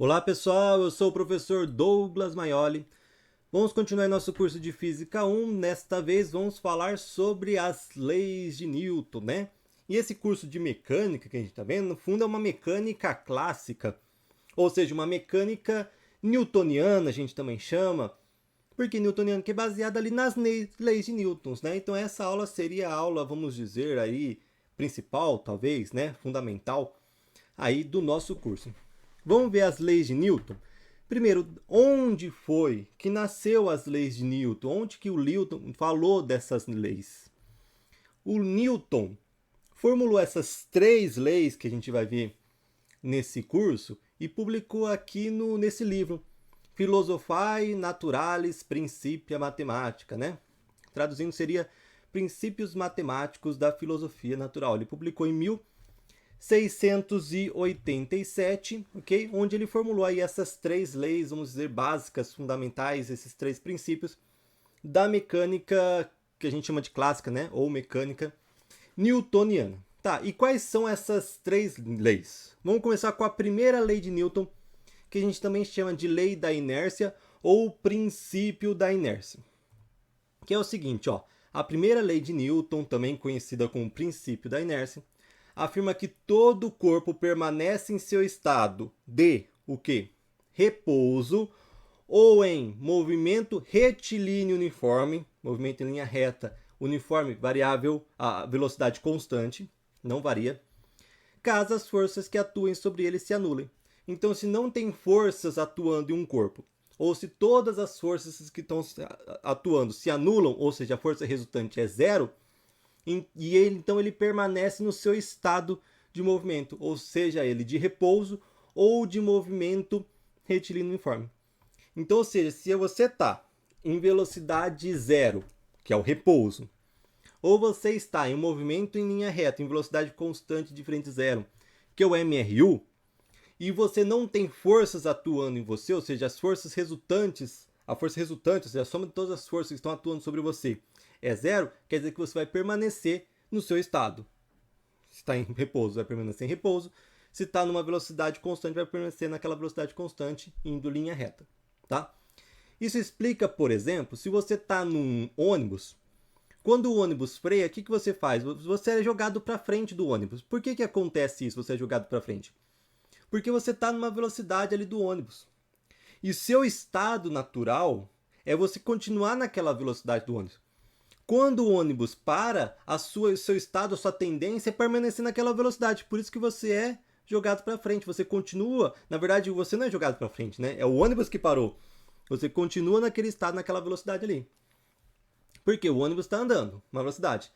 Olá pessoal, eu sou o professor Douglas Maioli. Vamos continuar nosso curso de Física 1. Nesta vez vamos falar sobre as leis de Newton, né? E esse curso de mecânica que a gente está vendo, no fundo é uma mecânica clássica, ou seja, uma mecânica newtoniana, a gente também chama. Porque newtoniana que é baseada ali nas leis de Newton, né? Então essa aula seria a aula, vamos dizer aí, principal, talvez, né? Fundamental aí do nosso curso. Vamos ver as leis de Newton? Primeiro, onde foi que nasceu as leis de Newton? Onde que o Newton falou dessas leis? O Newton formulou essas três leis que a gente vai ver nesse curso e publicou aqui nesse livro, Philosophiae Naturalis Principia Mathematica, né? Traduzindo seria Princípios Matemáticos da Filosofia Natural. Ele publicou em 1687, ok? Onde ele formulou aí essas três leis, vamos dizer, básicas, fundamentais, esses três princípios da mecânica que a gente chama de clássica, né? Ou mecânica newtoniana. Tá, e quais são essas três leis? Vamos começar com a primeira lei de Newton, que a gente também chama de lei da inércia ou princípio da inércia. Que é o seguinte, ó. A primeira lei de Newton, também conhecida como princípio da inércia, afirma que todo corpo permanece em seu estado de o quê? Repouso ou em movimento retilíneo uniforme, movimento em linha reta, uniforme, variável, a velocidade constante, não varia, caso as forças que atuem sobre ele se anulem. Então, se não tem forças atuando em um corpo, ou se todas as forças que estão atuando se anulam, ou seja, a força resultante é zero, e então ele permanece no seu estado de movimento, ou seja, ele de repouso ou de movimento retilíneo uniforme. Então, ou seja, se você está em velocidade zero, que é o repouso, ou você está em movimento em linha reta, em velocidade constante diferente de zero, que é o MRU, e você não tem forças atuando em você, ou seja, as forças resultantes, a força resultante, ou seja, a soma de todas as forças que estão atuando sobre você é zero, quer dizer que você vai permanecer no seu estado. Se está em repouso, vai permanecer em repouso. Se está numa velocidade constante, vai permanecer naquela velocidade constante, indo linha reta. Tá? Isso explica, por exemplo, se você está num ônibus, quando o ônibus freia, o que você faz? Você é jogado para frente do ônibus. Por que acontece isso, você é jogado para frente? Porque você está numa velocidade ali do ônibus. E seu estado natural é você continuar naquela velocidade do ônibus. Quando o ônibus para, seu estado, a sua tendência é permanecer naquela velocidade. Por isso que você é jogado para frente. Você continua. Na verdade, você não é jogado para frente, né? É o ônibus que parou. Você continua naquele estado, naquela velocidade ali. Porque o ônibus está andando, uma velocidade.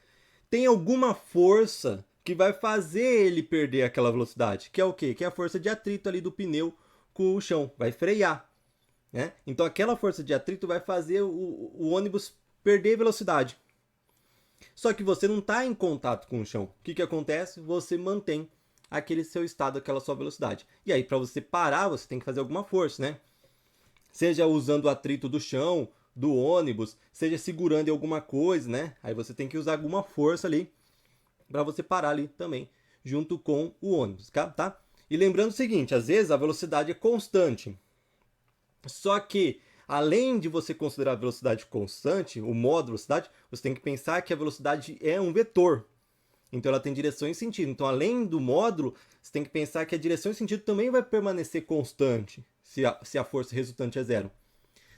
Tem alguma força que vai fazer ele perder aquela velocidade. Que é o quê? Que é a força de atrito ali do pneu com o chão. Vai frear. Né? Então aquela força de atrito vai fazer o ônibus perder velocidade. Só que você não está em contato com o chão. O que acontece? Você mantém aquele seu estado, aquela sua velocidade. E aí, para você parar, você tem que fazer alguma força, né? Seja usando o atrito do chão, do ônibus, seja segurando em alguma coisa, né? Aí você tem que usar alguma força ali para você parar ali também, junto com o ônibus, tá? E lembrando o seguinte, às vezes a velocidade é constante. Só que, além de você considerar a velocidade constante, o modo velocidade, você tem que pensar que a velocidade é um vetor. Então ela tem direção e sentido. Então, além do módulo, você tem que pensar que a direção e sentido também vai permanecer constante se a força resultante é zero.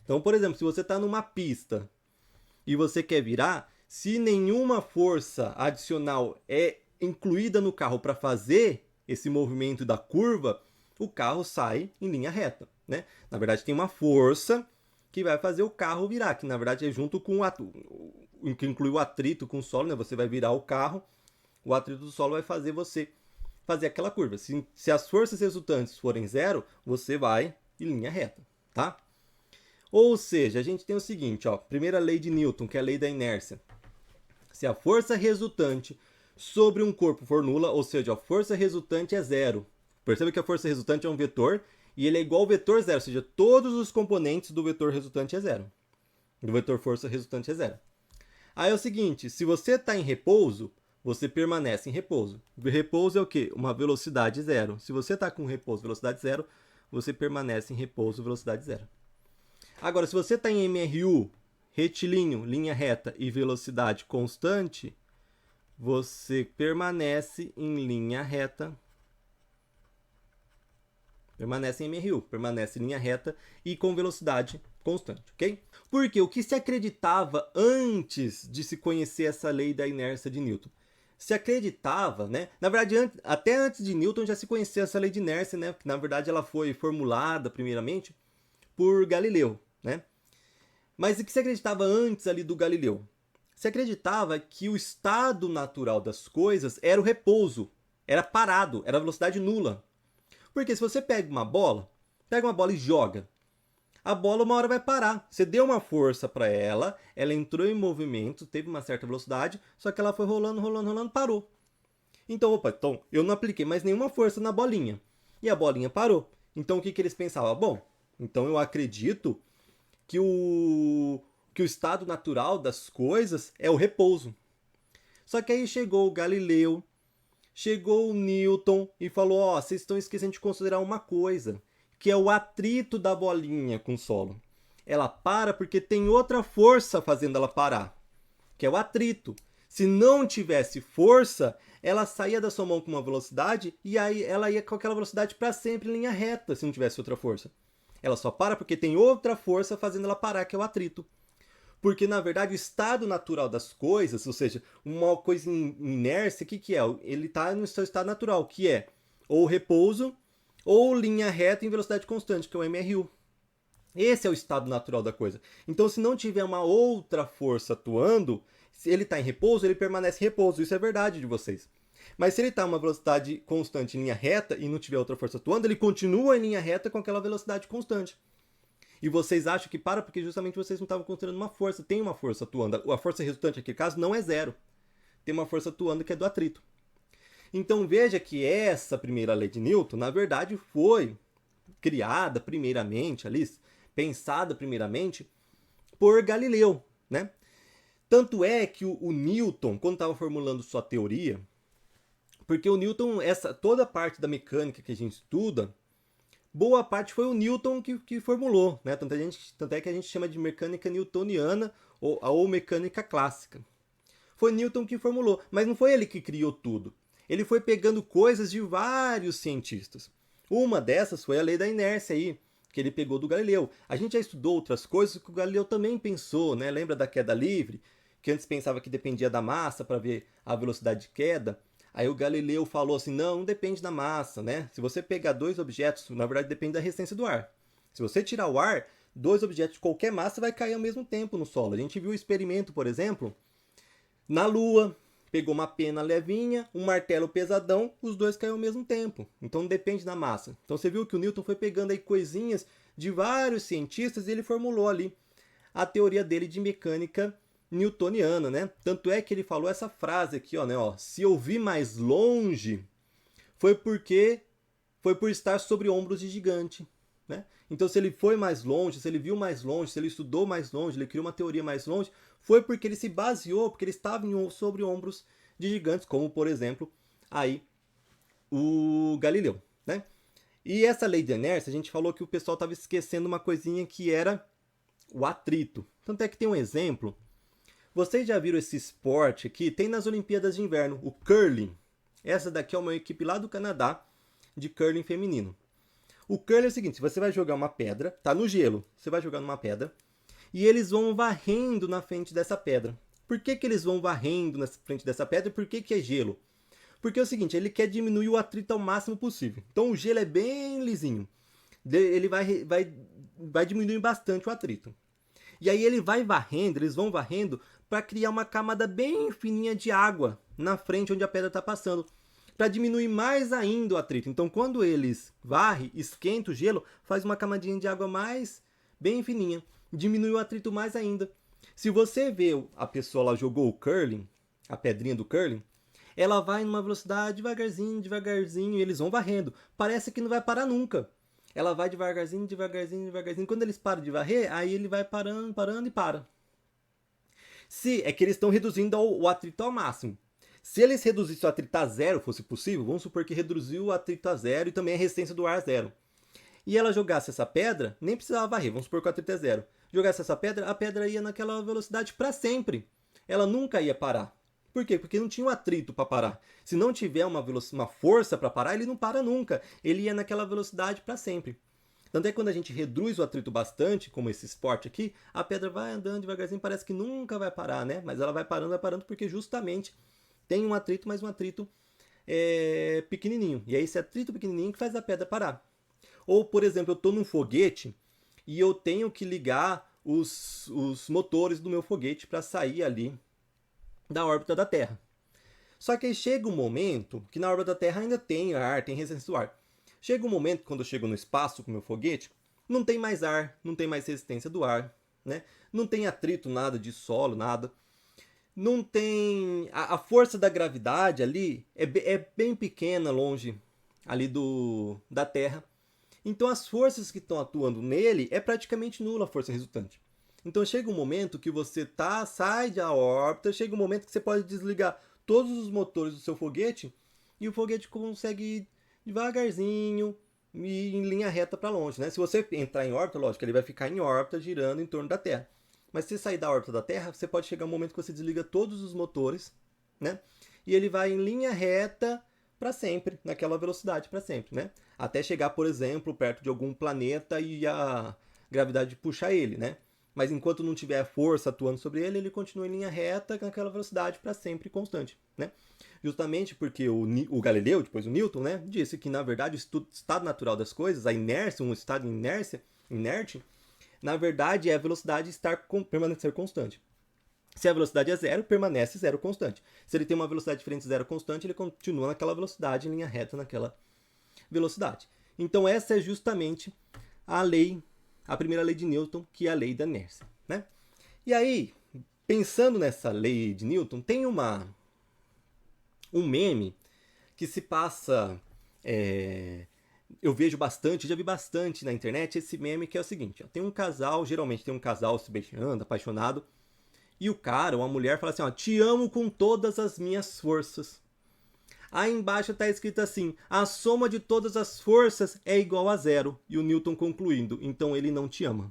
Então, por exemplo, se você está numa pista e você quer virar, se nenhuma força adicional é incluída no carro para fazer esse movimento da curva, o carro sai em linha reta. Né? Na verdade, tem uma força que vai fazer o carro virar, que na verdade é junto com o que inclui o atrito com o solo, né? Você vai virar o carro, o atrito do solo vai fazer você fazer aquela curva. Se as forças resultantes forem zero, você vai em linha reta, tá? Ou seja, a gente tem o seguinte, ó, primeira lei de Newton, que é a lei da inércia. Se a força resultante sobre um corpo for nula, ou seja, a força resultante é zero. Perceba que a força resultante é um vetor e ele é igual ao vetor zero, ou seja, todos os componentes do vetor resultante é zero. Do vetor força resultante é zero. Aí é o seguinte, se você está em repouso, você permanece em repouso. Repouso é o quê? Uma velocidade zero. Se você está com repouso, velocidade zero, você permanece em repouso, velocidade zero. Agora, se você está em MRU, retilíneo, linha reta e velocidade constante, você permanece em linha reta, permanece em MRU, permanece em linha reta e com velocidade constante, ok? Porque o que se acreditava antes de se conhecer essa lei da inércia de Newton? Se acreditava, né? Na verdade, até antes de Newton já se conhecia essa lei de inércia, né? Que na verdade ela foi formulada primeiramente por Galileu, né? Mas o que se acreditava antes ali do Galileu? Se acreditava que o estado natural das coisas era o repouso, era parado, era a velocidade nula. Porque se você pega uma bola e joga, a bola uma hora vai parar. Você deu uma força para ela, ela entrou em movimento, teve uma certa velocidade, só que ela foi rolando, parou. Então, eu não apliquei mais nenhuma força na bolinha. E a bolinha parou. Então, o que eles pensavam? Bom, então eu acredito que o estado natural das coisas é o repouso. Só que aí chegou o Galileu, chegou o Newton e falou, ó, vocês estão esquecendo de considerar uma coisa, que é o atrito da bolinha com o solo. Ela para porque tem outra força fazendo ela parar, que é o atrito. Se não tivesse força, ela saía da sua mão com uma velocidade e aí ela ia com aquela velocidade para sempre em linha reta, se não tivesse outra força. Ela só para porque tem outra força fazendo ela parar, que é o atrito. Porque, na verdade, o estado natural das coisas, ou seja, uma coisa em inércia, o que é? Ele está no seu estado natural, que é ou repouso ou linha reta em velocidade constante, que é o MRU. Esse é o estado natural da coisa. Então, se não tiver uma outra força atuando, se ele está em repouso, ele permanece em repouso. Isso é verdade de vocês. Mas se ele está em uma velocidade constante em linha reta e não tiver outra força atuando, ele continua em linha reta com aquela velocidade constante. E vocês acham que para porque justamente vocês não estavam considerando uma força. Tem uma força atuando. A força resultante naquele caso não é zero. Tem uma força atuando que é do atrito. Então veja que essa primeira lei de Newton, na verdade, foi criada primeiramente, ali, pensada primeiramente, por Galileu, né? Tanto é que o Newton, quando estava formulando sua teoria, porque o Newton, toda a parte da mecânica que a gente estuda, boa parte foi o Newton que formulou, né? Tanto é que a gente chama de mecânica newtoniana ou mecânica clássica. Foi Newton que formulou, mas não foi ele que criou tudo. Ele foi pegando coisas de vários cientistas. Uma dessas foi a lei da inércia aí, que ele pegou do Galileu. A gente já estudou outras coisas que o Galileu também pensou, né? Lembra da queda livre? Que antes pensava que dependia da massa para ver a velocidade de queda. Aí o Galileu falou assim, não depende da massa, né? Se você pegar dois objetos, na verdade depende da resistência do ar. Se você tirar o ar, dois objetos de qualquer massa vai cair ao mesmo tempo no solo. A gente viu o experimento, por exemplo, na Lua. Pegou uma pena levinha, um martelo pesadão, os dois caíram ao mesmo tempo. Então não depende da massa. Então você viu que o Newton foi pegando aí coisinhas de vários cientistas e ele formulou ali a teoria dele de mecânica newtoniana, né? Tanto é que ele falou essa frase aqui, ó, né, ó, se eu vi mais longe, foi por estar sobre ombros de gigante, né? Então se ele foi mais longe, se ele viu mais longe, se ele estudou mais longe, ele criou uma teoria mais longe, foi porque ele se baseou, porque ele estava sobre ombros de gigantes, como por exemplo, aí o Galileu, né? E essa lei de inércia, a gente falou que o pessoal estava esquecendo uma coisinha que era o atrito. Tanto é que tem um exemplo. Vocês já viram esse esporte aqui? Tem nas Olimpíadas de Inverno, o curling. Essa daqui é uma equipe lá do Canadá de curling feminino. O curling é o seguinte, você vai jogar uma pedra, tá no gelo, você vai jogar numa pedra, e eles vão varrendo na frente dessa pedra. Por que eles vão varrendo na frente dessa pedra e por que é gelo? Porque é o seguinte, ele quer diminuir o atrito ao máximo possível. Então o gelo é bem lisinho. Ele vai diminuir bastante o atrito. E aí eles vão varrendo para criar uma camada bem fininha de água na frente onde a pedra está passando, para diminuir mais ainda o atrito. Então quando eles varrem, esquenta o gelo, faz uma camadinha de água mais bem fininha, diminui o atrito mais ainda. Se você vê a pessoa lá jogou o curling, a pedrinha do curling, ela vai numa velocidade devagarzinho, e eles vão varrendo. Parece que não vai parar nunca. Ela vai devagarzinho. Quando eles param de varrer, aí ele vai parando e para. É que eles estão reduzindo o atrito ao máximo. Se eles reduzissem o atrito a zero, fosse possível, vamos supor que reduziu o atrito a zero e também a resistência do ar a zero. e ela jogasse essa pedra, nem precisava varrer, vamos supor que o atrito é 0. Jogasse essa pedra, a pedra ia naquela velocidade para sempre. Ela nunca ia parar. Por quê? Porque não tinha um atrito para parar. Se não tiver uma força para parar, ele não para nunca. Ele ia naquela velocidade para sempre. Tanto é que quando a gente reduz o atrito bastante, como esse esporte aqui, a pedra vai andando devagarzinho, parece que nunca vai parar, né? Mas ela vai parando, porque justamente tem um atrito, mas um atrito pequenininho. E é esse atrito pequenininho que faz a pedra parar. Ou, por exemplo, eu estou num foguete e eu tenho que ligar os motores do meu foguete para sair ali da órbita da Terra. Só que aí chega um momento que na órbita da Terra ainda tem ar, tem resistência do ar. Chega um momento, quando eu chego no espaço com o meu foguete, não tem mais ar, não tem mais resistência do ar, né? Não tem atrito, nada de solo, nada. Não tem... A força da gravidade ali é bem pequena, longe ali da Terra. Então as forças que estão atuando nele é praticamente nula a força resultante. Então chega um momento que você sai da órbita, chega um momento que você pode desligar todos os motores do seu foguete e o foguete consegue ir devagarzinho e em linha reta para longe, né? Se você entrar em órbita, lógico, ele vai ficar em órbita girando em torno da Terra. Mas se você sair da órbita da Terra, você pode chegar um momento que você desliga todos os motores, né? E ele vai em linha reta para sempre, naquela velocidade para sempre, né? Até chegar, por exemplo, perto de algum planeta e a gravidade puxar ele, né? Mas enquanto não tiver força atuando sobre ele, ele continua em linha reta naquela velocidade para sempre constante, né? Justamente porque o Galileu, depois o Newton, né, disse que na verdade o estado natural das coisas, a inércia, um estado inerte, na verdade é a velocidade permanecer constante. Se a velocidade é 0, permanece 0 constante. Se ele tem uma velocidade diferente de 0 constante, ele continua naquela velocidade, em linha reta naquela velocidade. Então essa é justamente a primeira lei de Newton, que é a lei da inércia, né? E aí, pensando nessa lei de Newton, tem um meme que se passa... eu vejo bastante, já vi bastante na internet esse meme que é o seguinte, ó, tem um casal, geralmente tem um casal se beijando, apaixonado, e o cara ou a mulher fala assim, ó, te amo com todas as minhas forças. Aí embaixo está escrito assim, a soma de todas as forças é igual a 0. E o Newton concluindo, então ele não te ama.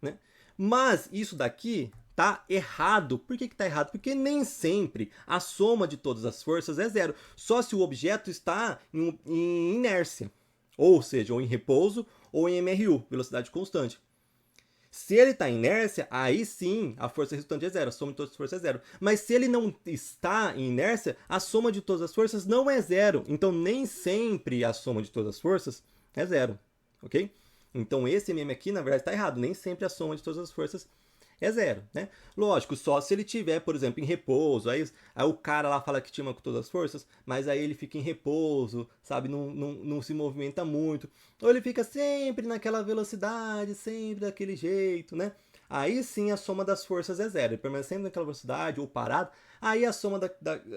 Né? Mas isso daqui tá errado. Por que está errado? Porque nem sempre a soma de todas as forças é 0. Só se o objeto está em inércia. Ou seja, ou em repouso ou em MRU, velocidade constante. Se ele está em inércia, aí sim a força resultante é 0, a soma de todas as forças é 0. Mas se ele não está em inércia, a soma de todas as forças não é 0. Então nem sempre a soma de todas as forças é 0. Ok? Então esse meme aqui, na verdade, está errado. Nem sempre a soma de todas as forças é 0, né? Lógico, só se ele tiver, por exemplo, em repouso, aí o cara lá fala que te ama com todas as forças, mas aí ele fica em repouso, sabe? Não se movimenta muito. Ou ele fica sempre naquela velocidade, sempre daquele jeito, né? Aí sim a soma das forças é 0. Ele permanece sempre naquela velocidade ou parado, aí a soma,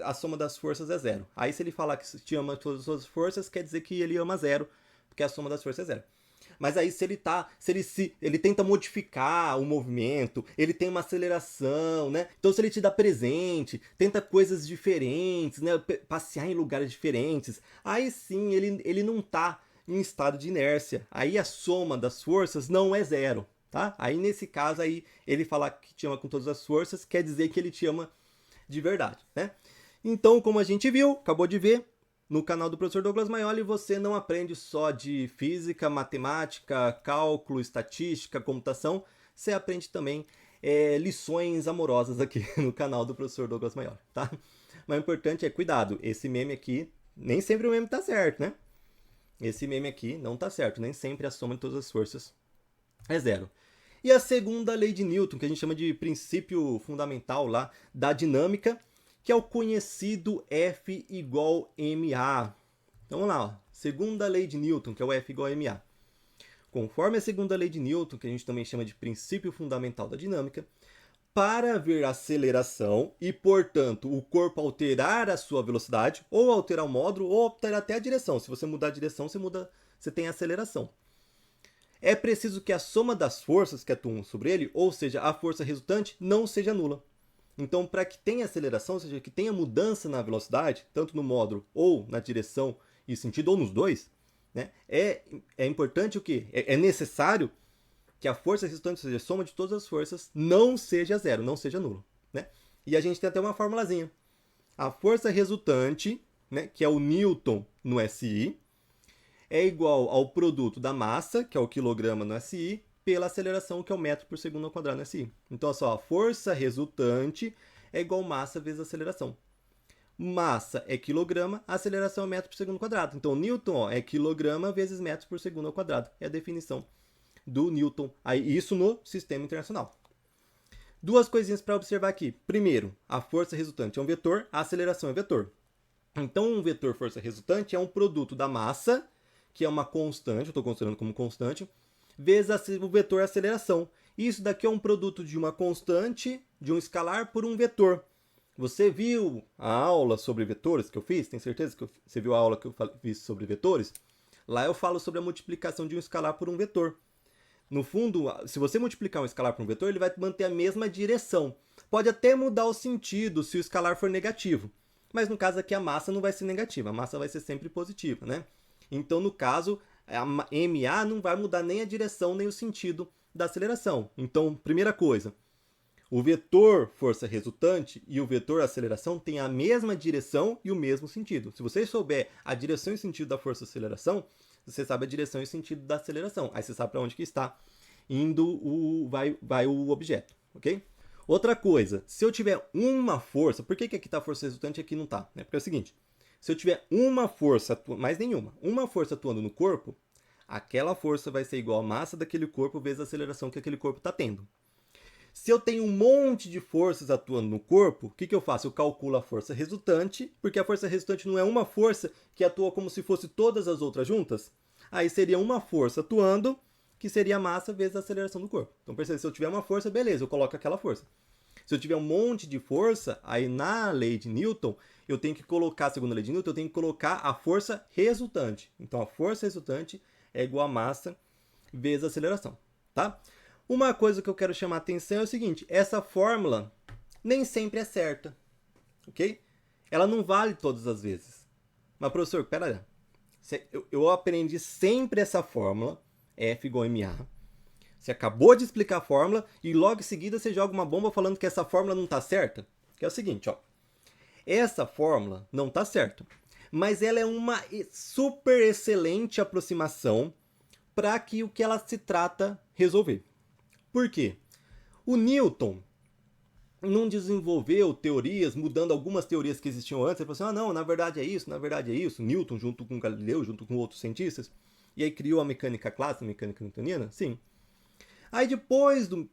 a soma das forças é 0. Aí se ele falar que te ama com todas as suas forças, quer dizer que ele ama 0, porque a soma das forças é 0. Mas aí se ele tenta modificar o movimento, ele tem uma aceleração, né? Então se ele te dá presente, tenta coisas diferentes, né? Passear em lugares diferentes, aí sim ele não tá em estado de inércia. Aí a soma das forças não é 0, tá? Aí nesse caso aí ele falar que te ama com todas as forças, quer dizer que ele te ama de verdade, né? Então, como a gente viu, acabou de ver, no canal do professor Douglas Maioli você não aprende só de física, matemática, cálculo, estatística, computação, você aprende também lições amorosas aqui no canal do professor Douglas Maioli, tá? Mas o importante é cuidado, esse meme aqui, nem sempre o meme tá certo, né? Esse meme aqui não tá certo, nem sempre a soma de todas as forças é 0. E a segunda lei de Newton, que a gente chama de princípio fundamental lá da dinâmica, que é o conhecido F igual ma. Então vamos lá, ó. Segunda lei de Newton, que é o F igual a ma. Conforme a segunda lei de Newton, que a gente também chama de princípio fundamental da dinâmica, para haver aceleração e, portanto, o corpo alterar a sua velocidade, ou alterar o módulo, ou alterar até a direção. Se você mudar a direção, você tem aceleração. É preciso que a soma das forças que atuam sobre ele, ou seja, a força resultante, não seja nula. Então, para que tenha aceleração, ou seja, que tenha mudança na velocidade, tanto no módulo ou na direção e sentido, ou nos dois, né? É importante o quê? É necessário que a força resultante, ou seja, a soma de todas as forças, não seja zero, não seja nulo, né? E a gente tem até uma formulazinha. A força resultante, né, que é o Newton no SI, é igual ao produto da massa, que é o quilograma no SI, pela aceleração, que é o metro por segundo ao quadrado no SI. Então, olha só, a força resultante é igual massa vezes aceleração. Massa é quilograma, aceleração é metro por segundo ao quadrado. Então, Newton, ó, é quilograma vezes metro por segundo ao quadrado. É a definição do Newton. Aí, isso no sistema internacional. Duas coisinhas para observar aqui. Primeiro, a força resultante é um vetor, a aceleração é vetor. Então, um vetor força resultante é um produto da massa, que é uma constante, eu estou considerando como constante, vezes o vetor aceleração. Isso daqui é um produto de uma constante, de um escalar, por um vetor. Você viu a aula sobre vetores que eu fiz? Tem certeza que você viu a aula que eu fiz sobre vetores? Lá eu falo sobre a multiplicação de um escalar por um vetor. No fundo, se você multiplicar um escalar por um vetor, ele vai manter a mesma direção. Pode até mudar o sentido se o escalar for negativo. Mas no caso aqui a massa não vai ser negativa, a massa vai ser sempre positiva, né? Então, no caso, a MA não vai mudar nem a direção nem o sentido da aceleração. Então, primeira coisa, o vetor força resultante e o vetor aceleração têm a mesma direção e o mesmo sentido. Se você souber a direção e sentido da força aceleração, você sabe a direção e sentido da aceleração. Aí você sabe para onde que está indo vai o objeto, ok? Outra coisa, se eu tiver uma força, por que aqui está a força resultante e aqui não está? Porque é o seguinte, se eu tiver uma força, mais nenhuma, uma força atuando no corpo, aquela força vai ser igual à massa daquele corpo vezes a aceleração que aquele corpo está tendo. Se eu tenho um monte de forças atuando no corpo, o que eu faço? Eu calculo a força resultante, porque a força resultante não é uma força que atua como se fosse todas as outras juntas. Aí seria uma força atuando, que seria a massa vezes a aceleração do corpo. Então percebe, se eu tiver uma força, beleza, eu coloco aquela força. Se eu tiver um monte de força, aí na lei de Newton, eu tenho que colocar, segundo a lei de Newton, eu tenho que colocar a força resultante. Então a força resultante é igual a massa vezes a aceleração, tá? Uma coisa que eu quero chamar a atenção é o seguinte, essa fórmula nem sempre é certa, ok? Ela não vale todas as vezes. Mas, professor, pera aí. Eu aprendi sempre essa fórmula, F igual a MA. Você acabou de explicar a fórmula e logo em seguida você joga uma bomba falando que essa fórmula não está certa. Que é o seguinte, ó. Essa fórmula não está certa, mas ela é uma super excelente aproximação para que o que ela se trata resolver. Por quê? O Newton não desenvolveu teorias, mudando algumas teorias que existiam antes. Ele falou assim, não, na verdade é isso, na verdade é isso. Newton, junto com Galileu, junto com outros cientistas. E aí criou a mecânica clássica, a mecânica newtoniana? Sim. Aí depois do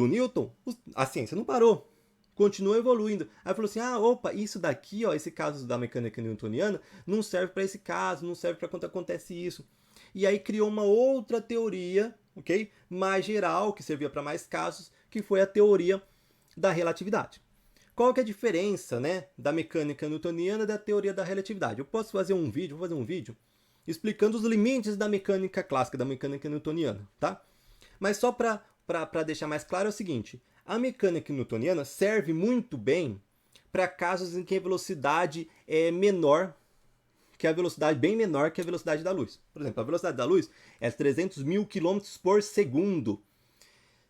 Newton, a ciência não parou. Continuou evoluindo. Aí falou assim, opa, isso daqui, ó, esse caso da mecânica newtoniana, não serve para esse caso, não serve para quando acontece isso. E aí criou uma outra teoria, ok? Mais geral, que servia para mais casos, que foi a teoria da relatividade. Qual que é a diferença, né, da mecânica newtoniana e da teoria da relatividade? Eu posso fazer um vídeo, vou fazer um vídeo explicando os limites da mecânica clássica, da mecânica newtoniana, tá? Mas só para deixar mais claro é o seguinte, a mecânica newtoniana serve muito bem para casos em que a velocidade é menor, que a velocidade bem menor que a velocidade da luz. Por exemplo, a velocidade da luz é 300 mil km por segundo.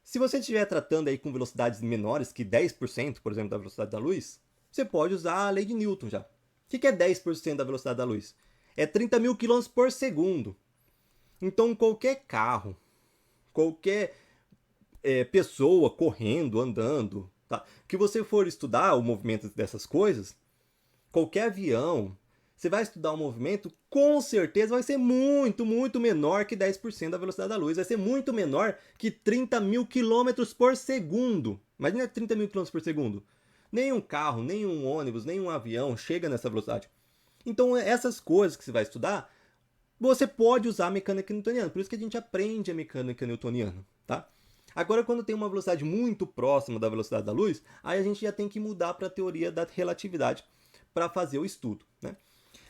Se você estiver tratando aí com velocidades menores que 10%, por exemplo, da velocidade da luz, você pode usar a lei de Newton já. O que é 10% da velocidade da luz? É 30 mil km por segundo. Então, qualquer carro, qualquer pessoa correndo, andando, tá? Que você for estudar o movimento dessas coisas, qualquer avião, você vai estudar o movimento, com certeza vai ser muito, muito menor que 10% da velocidade da luz. Vai ser muito menor que 30 mil km por segundo. Imagina 30 mil km por segundo. Nenhum carro, nenhum ônibus, nenhum avião chega nessa velocidade. Então, essas coisas que você vai estudar, você pode usar a mecânica newtoniana. Por isso que a gente aprende a mecânica newtoniana, tá? Agora, quando tem uma velocidade muito próxima da velocidade da luz, aí a gente já tem que mudar para a teoria da relatividade para fazer o estudo, né?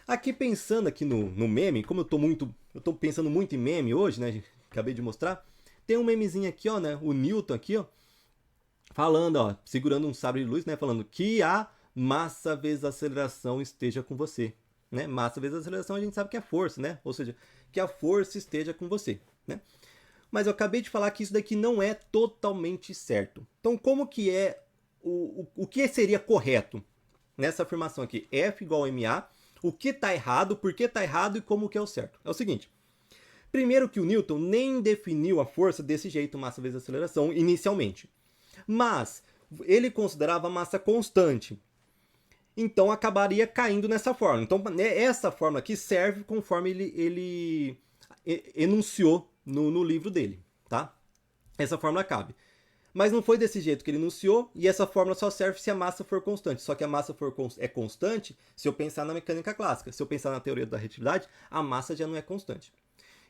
Aqui pensando aqui no meme, como eu tô pensando muito em meme hoje, né? Acabei de mostrar. Tem um memezinho aqui, ó, né? O Newton aqui, ó, falando, ó, segurando um sabre de luz, né? Falando que a massa vezes a aceleração esteja com você, né? Massa vezes a aceleração a gente sabe que é força, né? Ou seja, que a força esteja com você, né? Mas eu acabei de falar que isso daqui não é totalmente certo. Então, como que é o que seria correto nessa afirmação aqui? F igual a ma, o que está errado, por que está errado e como que é o certo? É o seguinte, primeiro que o Newton nem definiu a força desse jeito, massa vezes aceleração, inicialmente. Mas ele considerava a massa constante. Então acabaria caindo nessa forma. Então essa forma aqui serve conforme ele enunciou no livro dele, tá? Essa fórmula cabe. Mas não foi desse jeito que ele enunciou, e essa fórmula só serve se a massa for constante. Só que a massa é constante se eu pensar na mecânica clássica. Se eu pensar na teoria da relatividade, a massa já não é constante.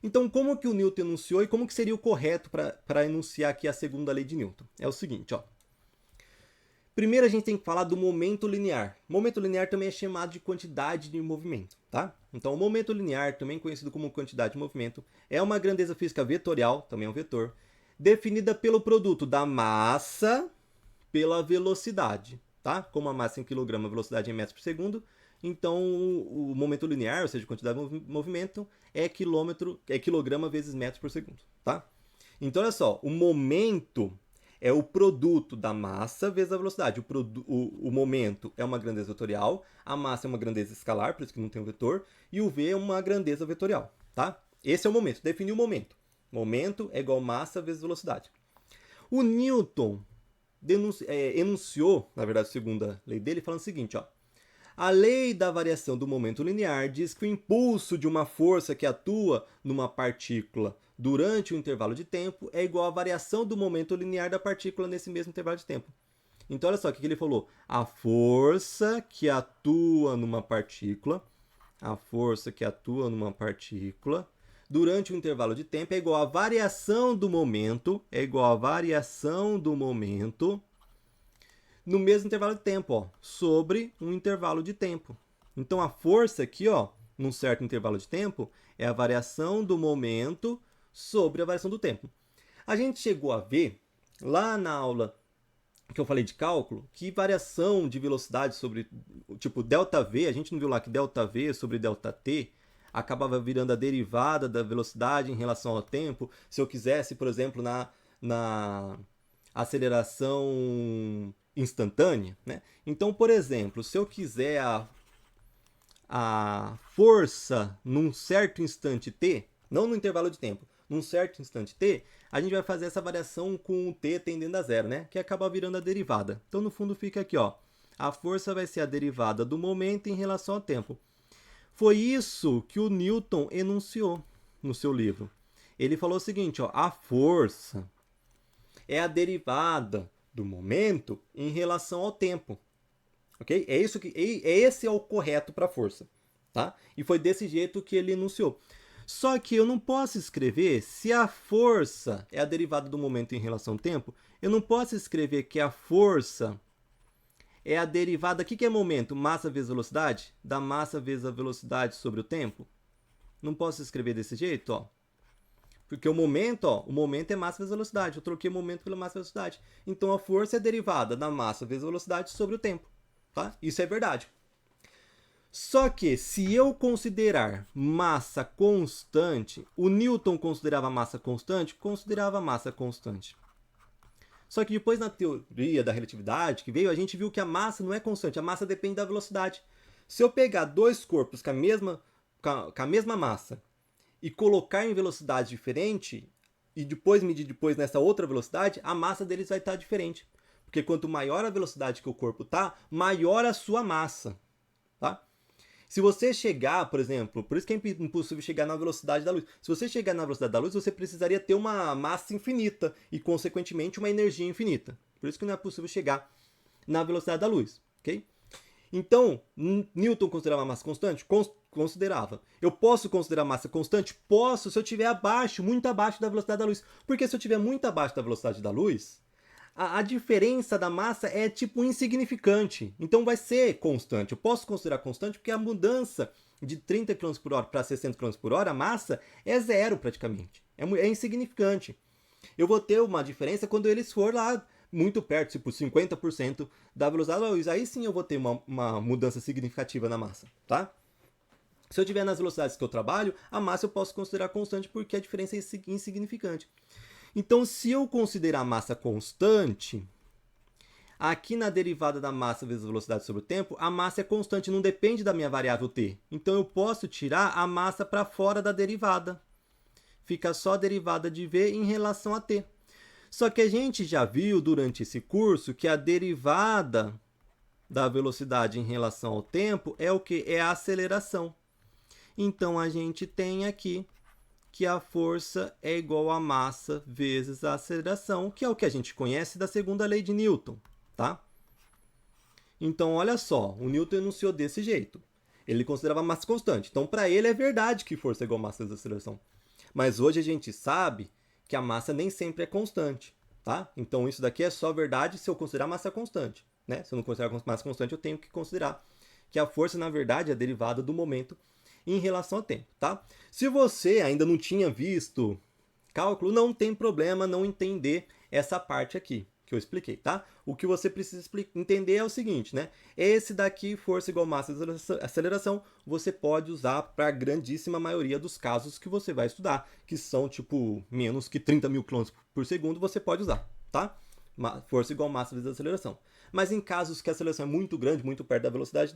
Então, como que o Newton enunciou e como que seria o correto para enunciar aqui a segunda lei de Newton? É o seguinte, ó. Primeiro a gente tem que falar do momento linear. Momento linear também é chamado de quantidade de movimento, tá? Então, o momento linear, também conhecido como quantidade de movimento, é uma grandeza física vetorial, também é um vetor, definida pelo produto da massa pela velocidade, tá? Como a massa em quilograma, a velocidade em metros por segundo, então o momento linear, ou seja, a quantidade de movimento, é quilograma vezes metros por segundo, tá? Então, olha só, o momento é o produto da massa vezes a velocidade. O momento é uma grandeza vetorial, a massa é uma grandeza escalar, por isso que não tem um vetor, e o v é uma grandeza vetorial, tá? Esse é o momento, definiu o momento. Momento é igual massa vezes velocidade. O Newton enunciou, na verdade, a segunda lei dele, falando o seguinte, ó. A lei da variação do momento linear diz que o impulso de uma força que atua numa partícula durante um intervalo de tempo é igual à variação do momento linear da partícula nesse mesmo intervalo de tempo. Então, olha só o que ele falou. A força que atua numa partícula, durante um intervalo de tempo é igual à variação do momento, no mesmo intervalo de tempo, ó, sobre um intervalo de tempo. Então, a força aqui, ó, num certo intervalo de tempo, é a variação do momento sobre a variação do tempo. A gente chegou a ver, lá na aula que eu falei de cálculo, que variação de velocidade sobre, tipo, ΔV, a gente não viu lá que ΔV sobre ΔT acabava virando a derivada da velocidade em relação ao tempo. Se eu quisesse, por exemplo, na aceleração instantânea, né? Então, por exemplo, se eu quiser a força num certo instante t, não no intervalo de tempo, num certo instante t, a gente vai fazer essa variação com o t tendendo a zero, né? Que acaba virando a derivada. Então, no fundo, fica aqui, ó. A força vai ser a derivada do momento em relação ao tempo. Foi isso que o Newton enunciou no seu livro. Ele falou o seguinte, ó, a força é a derivada do momento em relação ao tempo. Ok? Esse é o correto para a força. Tá? E foi desse jeito que ele enunciou. Só que eu não posso escrever, se a força é a derivada do momento em relação ao tempo, eu não posso escrever que a força é a derivada... O que é momento? Massa vezes velocidade? Da massa vezes a velocidade sobre o tempo? Não posso escrever desse jeito, ó. Porque o momento é massa vezes velocidade. Eu troquei o momento pela massa vezes velocidade. Então, a força é derivada da massa vezes velocidade sobre o tempo. Tá? Isso é verdade. Só que, se eu considerar massa constante, o Newton considerava massa constante? Considerava massa constante. Só que depois, na teoria da relatividade que veio, a gente viu que a massa não é constante. A massa depende da velocidade. Se eu pegar dois corpos com a mesma massa e colocar em velocidade diferente e depois medir nessa outra velocidade, a massa deles vai estar diferente. Porque quanto maior a velocidade que o corpo está, maior a sua massa. Tá? Se você chegar, por exemplo, por isso que é impossível chegar na velocidade da luz. Se você chegar na velocidade da luz, você precisaria ter uma massa infinita e, consequentemente, uma energia infinita. Por isso que não é possível chegar na velocidade da luz. Okay? Então, Newton considerava a massa constante? Considerava. Eu posso considerar massa constante? Posso, se eu estiver muito abaixo da velocidade da luz. Porque se eu estiver muito abaixo da velocidade da luz, a diferença da massa é tipo insignificante. Então vai ser constante. Eu posso considerar constante porque a mudança de 30 km por hora para 60 km por hora, a massa é zero praticamente. É insignificante. Eu vou ter uma diferença quando eles for lá muito perto, tipo 50% da velocidade da luz. Aí sim eu vou ter uma mudança significativa na massa, tá? Se eu estiver nas velocidades que eu trabalho, a massa eu posso considerar constante porque a diferença é insignificante. Então, se eu considerar a massa constante, aqui na derivada da massa vezes a velocidade sobre o tempo, a massa é constante, não depende da minha variável t. Então, eu posso tirar a massa para fora da derivada. Fica só a derivada de v em relação a t. Só que a gente já viu durante esse curso que a derivada da velocidade em relação ao tempo é o que? É a aceleração. Então, a gente tem aqui que a força é igual a massa vezes a aceleração, que é o que a gente conhece da segunda lei de Newton, tá? Então, olha só, o Newton enunciou desse jeito. Ele considerava a massa constante. Então, para ele é verdade que força é igual a massa vezes a aceleração. Mas hoje a gente sabe que a massa nem sempre é constante, tá? Então, isso daqui é só verdade se eu considerar a massa constante, né? Se eu não considerar a massa constante, eu tenho que considerar que a força, na verdade, é a derivada do momento em relação ao tempo, tá? Se você ainda não tinha visto cálculo, não tem problema não entender essa parte aqui que eu expliquei, tá? O que você precisa entender é o seguinte, né? Esse daqui, força igual massa vezes aceleração, você pode usar para a grandíssima maioria dos casos que você vai estudar, que são tipo menos que 30 mil km por segundo, você pode usar, tá? Força igual massa vezes aceleração. Mas em casos que a aceleração é muito grande, muito perto da velocidade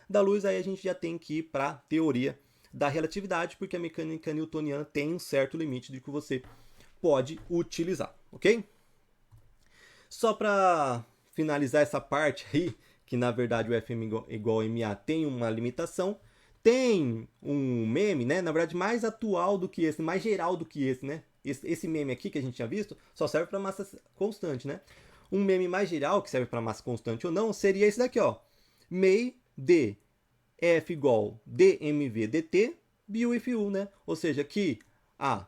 da luz, aí a gente já tem que ir para a teoria da relatividade, porque a mecânica newtoniana tem um certo limite de que você pode utilizar, ok? Só para finalizar essa parte aí, que na verdade o Fm igual a ma tem uma limitação, tem um meme, né? Na verdade mais atual do que esse, mais geral do que esse, né? Esse meme aqui que a gente tinha visto só serve para massa constante, né? Um meme mais geral que serve para massa constante ou não seria esse daqui, ó. MEI de F igual dmv dt biu if u, né? Ou seja, que a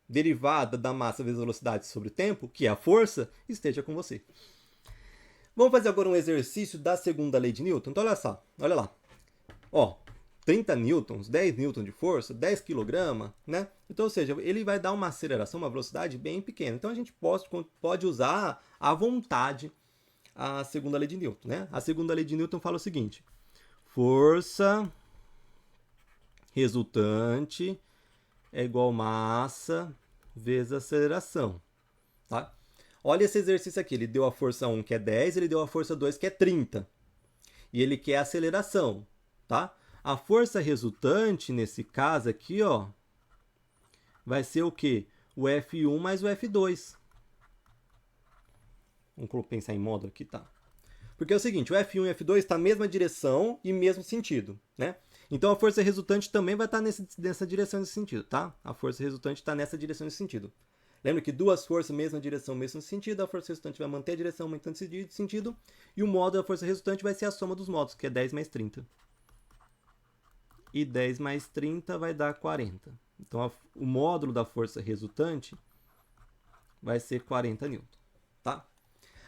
derivada da massa vezes a velocidade sobre o tempo, que é a força, esteja com você. Vamos fazer agora um exercício da segunda lei de Newton? Então olha só, olha lá. Ó, 30 newtons, 10 newtons de força, 10 kg, né? Então, ou seja, ele vai dar uma aceleração, uma velocidade bem pequena. Então a gente pode usar à vontade a segunda lei de Newton, né? A segunda lei de Newton fala o seguinte: força resultante é igual massa vezes aceleração, tá? Olha esse exercício aqui, ele deu a força 1 que é 10, ele deu a força 2 que é 30. E ele quer a aceleração, tá? A força resultante, nesse caso aqui, ó, vai ser o quê? O F1 mais o F2. Vamos pensar em módulo aqui, tá? Porque é o seguinte, o F1 e o F2 estão na mesma direção e mesmo sentido, né? Então a força resultante também vai estar nessa direção, nesse sentido, tá? A força resultante está nessa direção, nesse sentido. Lembra que duas forças, mesma direção, mesmo sentido, a força resultante vai manter a direção, aumentando esse sentido, e o módulo da força resultante vai ser a soma dos módulos, que é 10 mais 30. E 10 mais 30 vai dar 40. Então o módulo da força resultante vai ser 40 N, tá?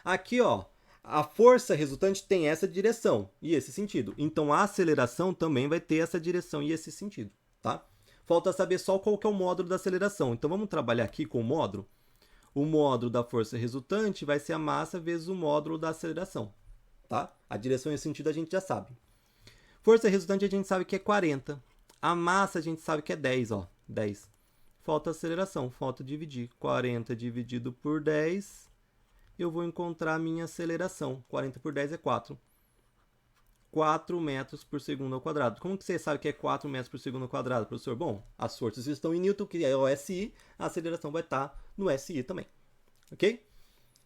Aqui, ó, a força resultante tem essa direção e esse sentido. Então, a aceleração também vai ter essa direção e esse sentido, tá? Falta saber só qual que é o módulo da aceleração. Então, vamos trabalhar aqui com o módulo. O módulo da força resultante vai ser a massa vezes o módulo da aceleração, tá? A direção e o sentido a gente já sabe. Força resultante a gente sabe que é 40. A massa a gente sabe que é 10, ó, 10. Falta a aceleração, falta dividir. 40 dividido por 10... eu vou encontrar a minha aceleração. 40 por 10 é 4. 4 metros por segundo ao quadrado. Como que você sabe que é 4 metros por segundo ao quadrado, professor? Bom, as forças estão em Newton, que é o SI, a aceleração vai estar no SI também. Ok?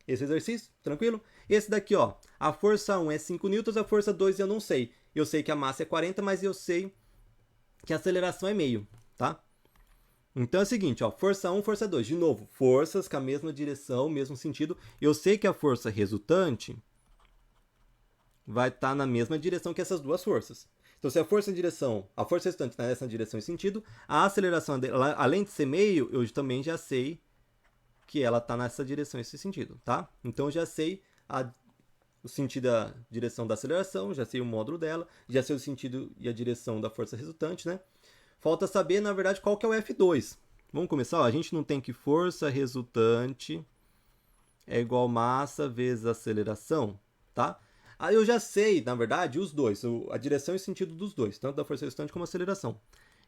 Esse exercício, tranquilo? Esse daqui, ó, a força 1 é 5 newtons, a força 2 eu não sei. Eu sei que a massa é 40, mas eu sei que a aceleração é meio, tá? Então é o seguinte, ó, força 1, força 2. De novo, forças com a mesma direção, mesmo sentido. Eu sei que a força resultante vai estar na mesma direção que essas duas forças. Então, se a força resultante está nessa direção e sentido, a aceleração, além de ser meio, eu também já sei que ela está nessa direção e esse sentido, tá? Então, eu já sei o sentido da direção da aceleração, já sei o módulo dela, já sei o sentido e a direção da força resultante, né? Falta saber, na verdade, qual que é o F2. Vamos começar? Ó, a gente não tem que força resultante é igual massa vezes aceleração, tá? Aí eu já sei, na verdade, os dois, a direção e o sentido dos dois, tanto da força resultante como a aceleração.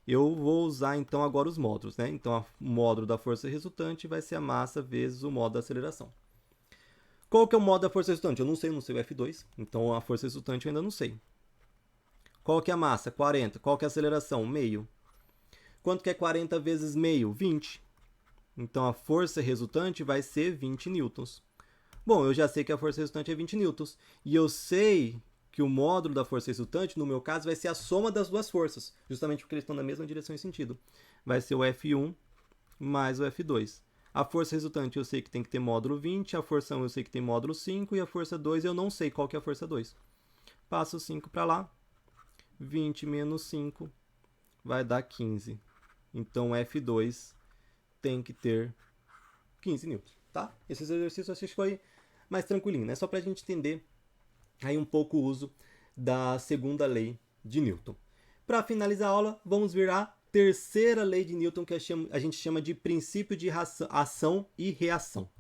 Eu vou usar então agora os módulos, né? Então o módulo da força resultante vai ser a massa vezes o módulo da aceleração. Qual que é o módulo da força resultante? Eu não sei o F2, então a força resultante eu ainda não sei. Qual que é a massa? 40. Qual que é a aceleração? Meio. Quanto que é 40 vezes meio? 20. Então a força resultante vai ser 20 newtons. Bom, eu já sei que a força resultante é 20 newtons. E eu sei que o módulo da força resultante, no meu caso, vai ser a soma das duas forças, justamente porque eles estão na mesma direção e sentido. Vai ser o F1 mais o F2. A força resultante eu sei que tem que ter módulo 20, a força 1 eu sei que tem módulo 5 e a força 2 eu não sei qual que é a força 2. Passo 5 para lá, 20 menos 5 vai dar 15. Então F2 tem que ter 15 newtons, tá? Esse exercício eu acho que foi mais tranquilinho, né? Só para a gente entender aí um pouco o uso da segunda lei de Newton. Para finalizar a aula, vamos ver a terceira lei de Newton, que a gente chama de princípio de ação e reação.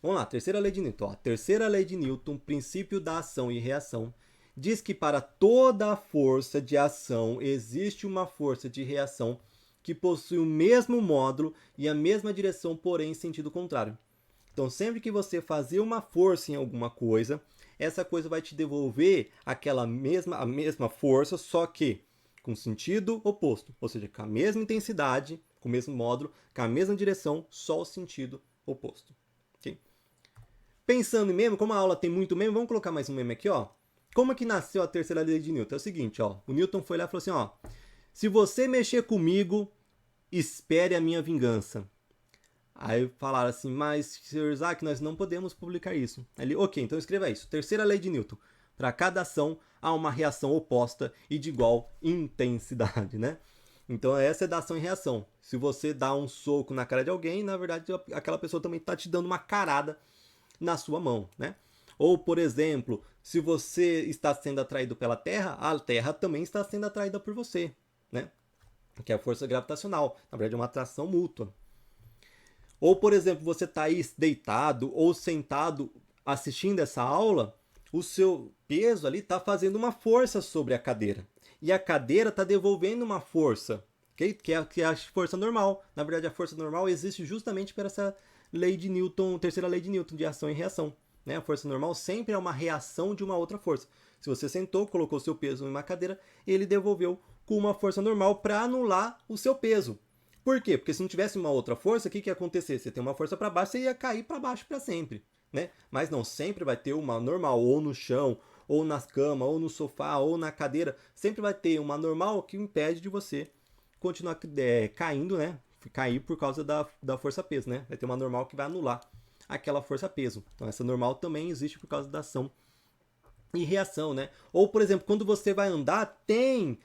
Vamos lá, terceira lei de Newton. A terceira lei de Newton, princípio da ação e reação, diz que para toda força de ação existe uma força de reação que possui o mesmo módulo e a mesma direção, porém em sentido contrário. Então, sempre que você fazer uma força em alguma coisa, essa coisa vai te devolver a mesma força, só que com sentido oposto, ou seja, com a mesma intensidade, com o mesmo módulo, com a mesma direção, só o sentido oposto. Okay? Pensando em meme, como a aula tem muito meme, vamos colocar mais um meme aqui, ó. Como é que nasceu a terceira lei de Newton? É o seguinte, ó, o Newton foi lá e falou assim, ó, se você mexer comigo, espere a minha vingança. Aí falaram assim, mas, Sr. Isaac, nós não podemos publicar isso. Ele, ok, então escreva isso. Terceira lei de Newton. Para cada ação, há uma reação oposta e de igual intensidade, né? Então essa é da ação e reação. Se você dá um soco na cara de alguém, na verdade aquela pessoa também está te dando uma carada na sua mão, né? Ou, por exemplo, se você está sendo atraído pela Terra, a Terra também está sendo atraída por você, né? Que é a força gravitacional. Na verdade é uma atração mútua. Ou, por exemplo, você está aí deitado ou sentado assistindo essa aula, o seu peso ali está fazendo uma força sobre a cadeira. E a cadeira está devolvendo uma força, okay? que é a força normal. Na verdade, a força normal existe justamente por essa lei de Newton, terceira lei de Newton, de ação e reação. Né? A força normal sempre é uma reação de uma outra força. Se você sentou, colocou seu peso em uma cadeira, ele devolveu com uma força normal para anular o seu peso. Por quê? Porque se não tivesse uma outra força, o que ia acontecer? Você tem uma força para baixo, você ia cair para baixo para sempre, né? Mas não, sempre vai ter uma normal, ou no chão, ou na cama, ou no sofá, ou na cadeira. Sempre vai ter uma normal que impede de você continuar caindo, né? Cair por causa da força-peso, né? Vai ter uma normal que vai anular aquela força-peso. Então essa normal também existe por causa da ação e reação, né? Ou, por exemplo, quando você vai andar, tem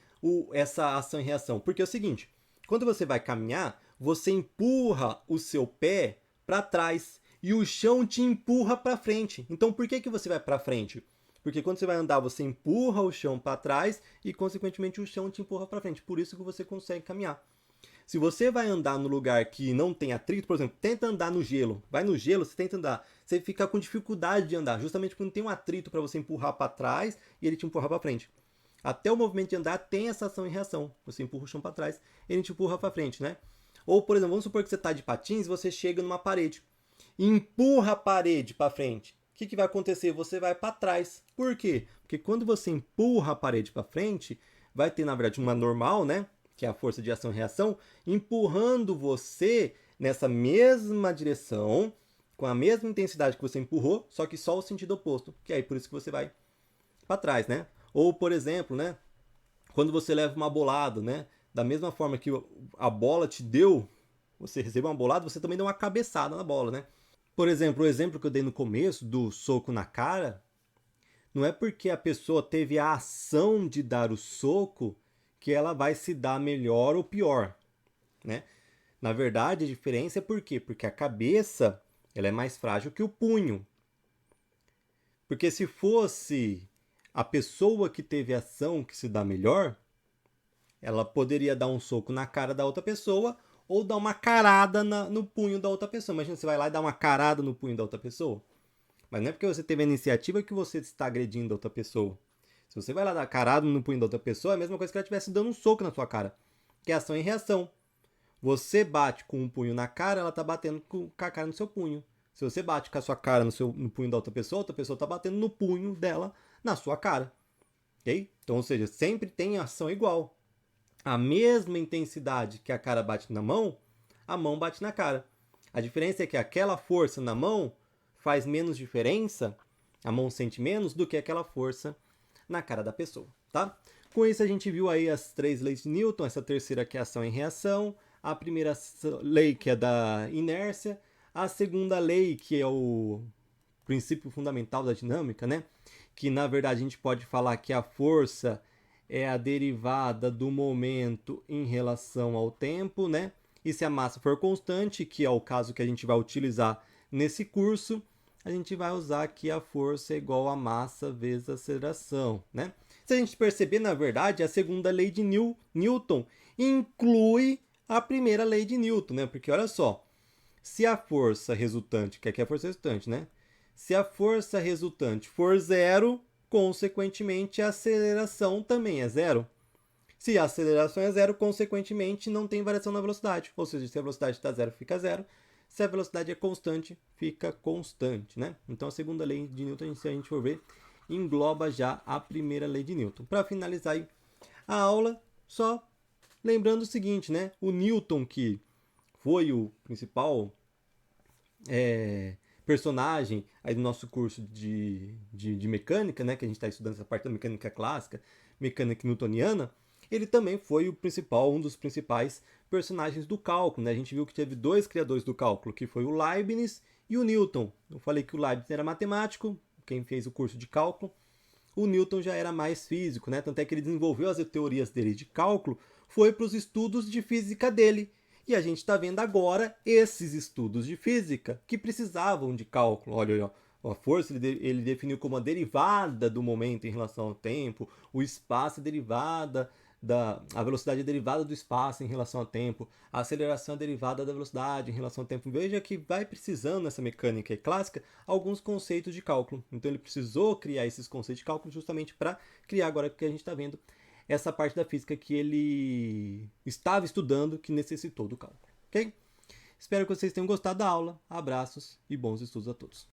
essa ação e reação. Porque é o seguinte, quando você vai caminhar, você empurra o seu pé para trás e o chão te empurra para frente. Então, por que você vai para frente? Porque quando você vai andar, você empurra o chão para trás e, consequentemente, o chão te empurra para frente. Por isso que você consegue caminhar. Se você vai andar no lugar que não tem atrito, por exemplo, tenta andar no gelo. Vai no gelo, você tenta andar. Você fica com dificuldade de andar, justamente porque não tem um atrito para você empurrar para trás e ele te empurrar para frente. Até o movimento de andar tem essa ação e reação. Você empurra o chão para trás, ele te empurra para frente, né? Ou, por exemplo, vamos supor que você está de patins e você chega numa parede. Empurra a parede para frente. O que vai acontecer? Você vai para trás. Por quê? Porque quando você empurra a parede para frente, vai ter, na verdade, uma normal, né? Que é a força de ação e reação, empurrando você nessa mesma direção, com a mesma intensidade que você empurrou, só que só o sentido oposto. Que é aí por isso que você vai para trás, né? Ou, por exemplo, né? Quando você leva uma bolada, né? Da mesma forma que a bola te deu, você recebeu uma bolada, você também deu uma cabeçada na bola, né? Por exemplo, o exemplo que eu dei no começo do soco na cara, não é porque a pessoa teve a ação de dar o soco que ela vai se dar melhor ou pior, né? Na verdade, a diferença é por quê? Porque a cabeça ela é mais frágil que o punho. Porque se fosse a pessoa que teve a ação que se dá melhor, ela poderia dar um soco na cara da outra pessoa ou dar uma carada no punho da outra pessoa. Imagina, você vai lá e dá uma carada no punho da outra pessoa. Mas não é porque você teve a iniciativa que você está agredindo a outra pessoa. Se você vai lá dar carado no punho da outra pessoa, é a mesma coisa que ela estivesse dando um soco na sua cara. Que é ação e reação. Você bate com um punho na cara, ela tá batendo com a cara no seu punho. Se você bate com a sua cara no punho da outra pessoa tá batendo no punho dela na sua cara. Ok? Então, ou seja, sempre tem ação igual. A mesma intensidade que a cara bate na mão, a mão bate na cara. A diferença é que aquela força na mão faz menos diferença, a mão sente menos do que aquela força na cara da pessoa, tá? Com isso a gente viu aí as 3 leis de Newton, essa terceira que é ação e reação, a primeira lei que é da inércia, a segunda lei que é o princípio fundamental da dinâmica, né? Que na verdade a gente pode falar que a força é a derivada do momento em relação ao tempo, né? E se a massa for constante, que é o caso que a gente vai utilizar nesse curso, a gente vai usar que a força é igual a massa vezes a aceleração, né? Se a gente perceber, na verdade, a segunda lei de Newton inclui a primeira lei de Newton, né? Porque olha só, se a força resultante, que aqui é a força resultante, né? Se a força resultante for zero, consequentemente a aceleração também é zero. Se a aceleração é zero, consequentemente não tem variação na velocidade. Ou seja, se a velocidade está zero, fica zero. Se a velocidade é constante, fica constante, né? Então a segunda lei de Newton, se a gente for ver, engloba já a primeira lei de Newton. Para finalizar aí a aula, só lembrando o seguinte, né? O Newton, que foi o principal personagem aí do nosso curso de mecânica, né? Que a gente está estudando essa parte da mecânica clássica, mecânica newtoniana, ele também foi um dos principais personagens do cálculo, né? A gente viu que teve 2 criadores do cálculo, que foi o Leibniz e o Newton. Eu falei que o Leibniz era matemático, quem fez o curso de cálculo. O Newton já era mais físico, né? Tanto é que ele desenvolveu as teorias dele de cálculo, foi para os estudos de física dele. E a gente está vendo agora esses estudos de física que precisavam de cálculo. Olha, a força ele definiu como a derivada do momento em relação ao tempo, o espaço é derivada a velocidade é derivada do espaço em relação ao tempo, a aceleração é derivada da velocidade em relação ao tempo. Veja que vai precisando nessa mecânica clássica alguns conceitos de cálculo. Então ele precisou criar esses conceitos de cálculo justamente para criar agora que a gente está vendo essa parte da física que ele estava estudando que necessitou do cálculo. Ok? Espero que vocês tenham gostado da aula. Abraços e bons estudos a todos.